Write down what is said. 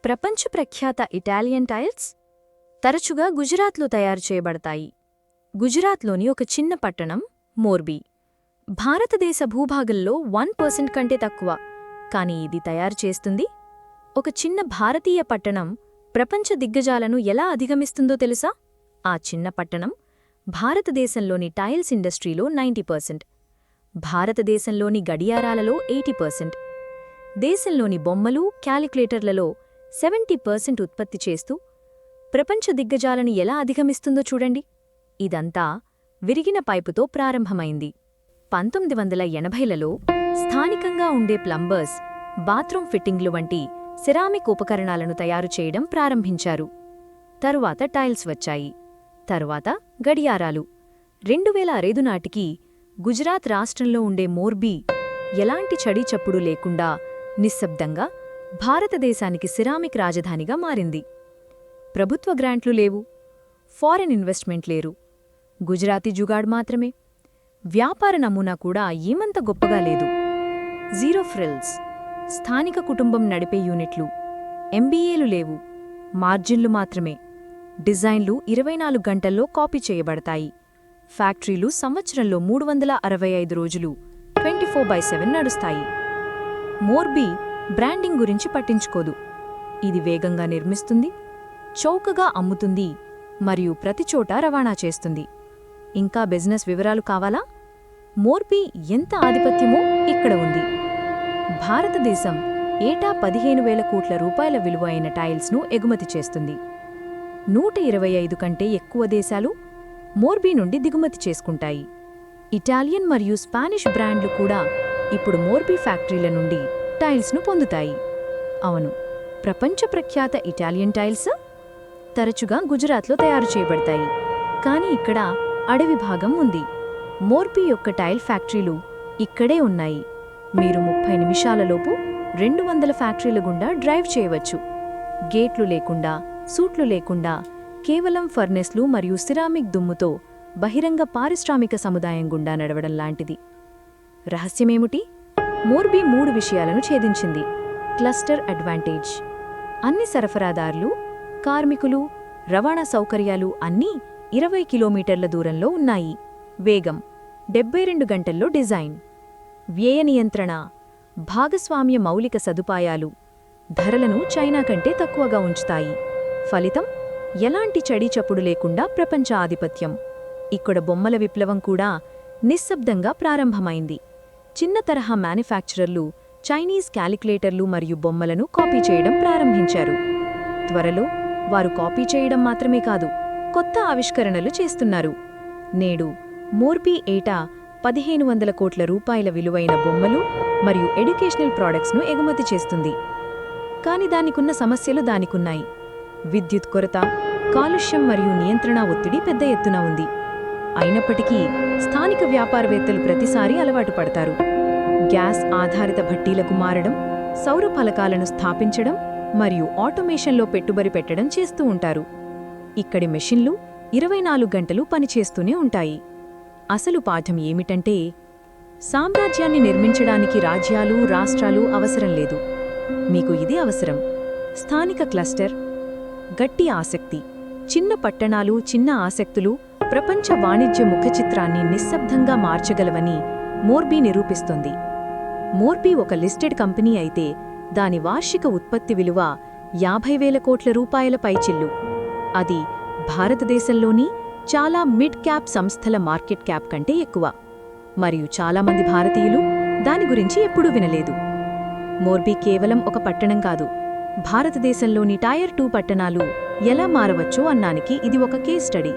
ప్రపంచ ప్రఖ్యాత Italian tiles తరచుగా గుజరాత్లో తయారు చేయబడతాయి. గుజరాత్లోని ఒక చిన్న పట్టణం మోర్బీ. భారతదేశ భూభాగంలో 1% కంటే తక్కువ, కానీ ఇది తయారు చేస్తుంది. ఒక చిన్న భారతీయ పట్టణం ప్రపంచ దిగ్గజాలను ఎలా అధిగమిస్తుందో తెలుసా? ఆ చిన్న పట్టణం భారతదేశంలోని టైల్స్ ఇండస్ట్రీలో 90%, భారతదేశంలోని గడియారాలలో 80%, దేశంలోని బొమ్మలు, క్యాలిక్యులేటర్లలో 70% ఉత్పత్తి చేస్తూ ప్రపంచ దిగ్గజాలను ఎలా అధిగమిస్తుందో చూడండి. ఇదంతా విరిగిన పైపుతో ప్రారంభమైంది. 1980లలో స్థానికంగా ఉండే ప్లంబర్స్ బాత్రూమ్ ఫిట్టింగ్లు వంటి సిరామిక్ ఉపకరణాలను తయారు చేయడం ప్రారంభించారు. తరువాత టైల్స్ వచ్చాయి. తరువాత గడియారాలు. 2005 నాటికి గుజరాత్ రాష్ట్రంలో ఉండే మోర్బీ ఎలాంటి చడీచప్పుడు లేకుండా నిశ్శబ్దంగా భారతదేశానికి సిరామిక్ రాజధానిగా మారింది. ప్రభుత్వ గ్రాంట్లు లేవు, ఫారెన్ ఇన్వెస్ట్మెంట్ లేరు, గుజరాతీ జుగాడ్ మాత్రమే. వ్యాపార నమూనా కూడా ఏమంత గొప్పగా లేదు. జీరో ఫ్రిల్స్, స్థానిక కుటుంబం నడిపే యూనిట్లు, ఎంబీఏలు లేవు, మార్జిన్లు మాత్రమే. డిజైన్లు 24 గంటల్లో కాపీ చేయబడతాయి. ఫ్యాక్టరీలు సంవత్సరంలో 365 రోజులు 24/7 నడుస్తాయి. మోర్బీ బ్రాండింగ్ గురించి పట్టించుకోదు. ఇది వేగంగా నిర్మిస్తుంది, చౌకగా అమ్ముతుంది మరియు ప్రతిచోటా రవాణా చేస్తుంది. ఇంకా బిజినెస్ వివరాలు కావాలా? మోర్బీ ఎంత ఆధిపత్యమో ఇక్కడ ఉంది. భారతదేశం ఏటా 15,000 కోట్ల రూపాయల విలువ అయిన టైల్స్ను ఎగుమతి చేస్తుంది. 125 కంటే ఎక్కువ దేశాలు మోర్బీ నుండి దిగుమతి చేసుకుంటాయి. ఇటాలియన్ మరియు స్పానిష్ బ్రాండ్లు కూడా ఇప్పుడు మోర్బీ ఫ్యాక్టరీల నుండి టైల్స్ను పొందుతాయి. అవును, ప్రపంచ ప్రఖ్యాత ఇటాలియన్ టైల్స్ తరచుగా గుజరాత్లో తయారు చేయబడతాయి, కానీ ఇక్కడ అడవి భాగం ఉంది. మోర్బీ యొక్క టైల్ ఫ్యాక్టరీలు ఇక్కడే ఉన్నాయి. మీరు 30 నిమిషాలలోపు 200 ఫ్యాక్టరీల గుండా డ్రైవ్ చేయవచ్చు. గేట్లు లేకుండా, సూట్లు లేకుండా, కేవలం ఫర్నెస్లు మరియు సిరామిక్ దుమ్ముతో బహిరంగ పారిశ్రామిక సముదాయం గుండా నడవడం లాంటిది. రహస్యమేమిటి? మోర్బీ 3 విషయాలను ఛేదించింది. Cluster advantage. అన్ని సరఫరాదారులు, కార్మికులు, రవాణా సౌకర్యాలు అన్నీ 20 కిలోమీటర్ల దూరంలో ఉన్నాయి. వేగం 72 గంటల్లో డిజైన్. వ్యయ నియంత్రణ, భాగస్వామ్య మౌలిక సదుపాయాలు ధరలను చైనా కంటే తక్కువగా ఉంచుతాయి. ఫలితం ఎలాంటి చడీచప్పుడు లేకుండా ప్రపంచ ఆధిపత్యం. ఇక్కడ బొమ్మల విప్లవం కూడా నిశ్శబ్దంగా ప్రారంభమైంది. చిన్న తరహా మ్యానుఫ్యాక్చరర్లు చైనీస్ క్యాలిక్యులేటర్లు మరియు బొమ్మలను కాపీ చేయడం ప్రారంభించారు. త్వరలో వారు కాపీ చేయడం మాత్రమే కాదు, కొత్త ఆవిష్కరణలు చేస్తున్నారు. నేడు మోర్బీ ఏటా 1,500 కోట్ల రూపాయల విలువైన బొమ్మలు మరియు ఎడ్యుకేషనల్ ప్రాడక్ట్స్ను ఎగుమతి చేస్తుంది. కాని దానికున్న సమస్యలు దానికున్నాయి. విద్యుత్ కొరత, కాలుష్యం మరియు నియంత్రణ ఒత్తిడి పెద్ద ఎత్తున ఉంది. అయినప్పటికీ స్థానిక వ్యాపారవేత్తలు ప్రతిసారీ అలవాటు పడతారు. గ్యాస్ ఆధారిత భట్టీలకు మారడం, సౌర ఫలకాలను స్థాపించడం మరియు ఆటోమేషన్లో పెట్టుబడి పెట్టడం చేస్తూ ఉంటారు. ఇక్కడి మెషిన్లు 24 గంటలు పనిచేస్తూనే ఉంటాయి. అసలు పాఠం ఏమిటంటే, సామ్రాజ్యాన్ని నిర్మించడానికి రాజ్యాలు, రాష్ట్రాలు అవసరం లేదు. మీకు ఇది అవసరం. స్థానిక క్లస్టర్, గట్టి ఆసక్తి. చిన్న పట్టణాలు, చిన్న ఆసక్తులు ప్రపంచ వాణిజ్య ముఖచిత్రాన్ని నిశ్శబ్దంగా మార్చగలవని మోర్బీ నిరూపిస్తుంది. మోర్బీ ఒక లిస్టెడ్ కంపెనీ అయితే దాని వార్షిక ఉత్పత్తి విలువ 50,000 కోట్ల రూపాయల పైచిల్లు. అది భారతదేశంలోని చాలా మిడ్ క్యాప్ సంస్థల మార్కెట్ క్యాప్ కంటే ఎక్కువ. మరియు చాలామంది భారతీయులు దాని గురించి ఎప్పుడూ వినలేదు. మోర్బీ కేవలం ఒక పట్టణం కాదు, భారతదేశంలోని టైర్ 2 పట్టణాలు ఎలా మారవచ్చో అన్నానికి ఇది ఒక కేస్ స్టడీ.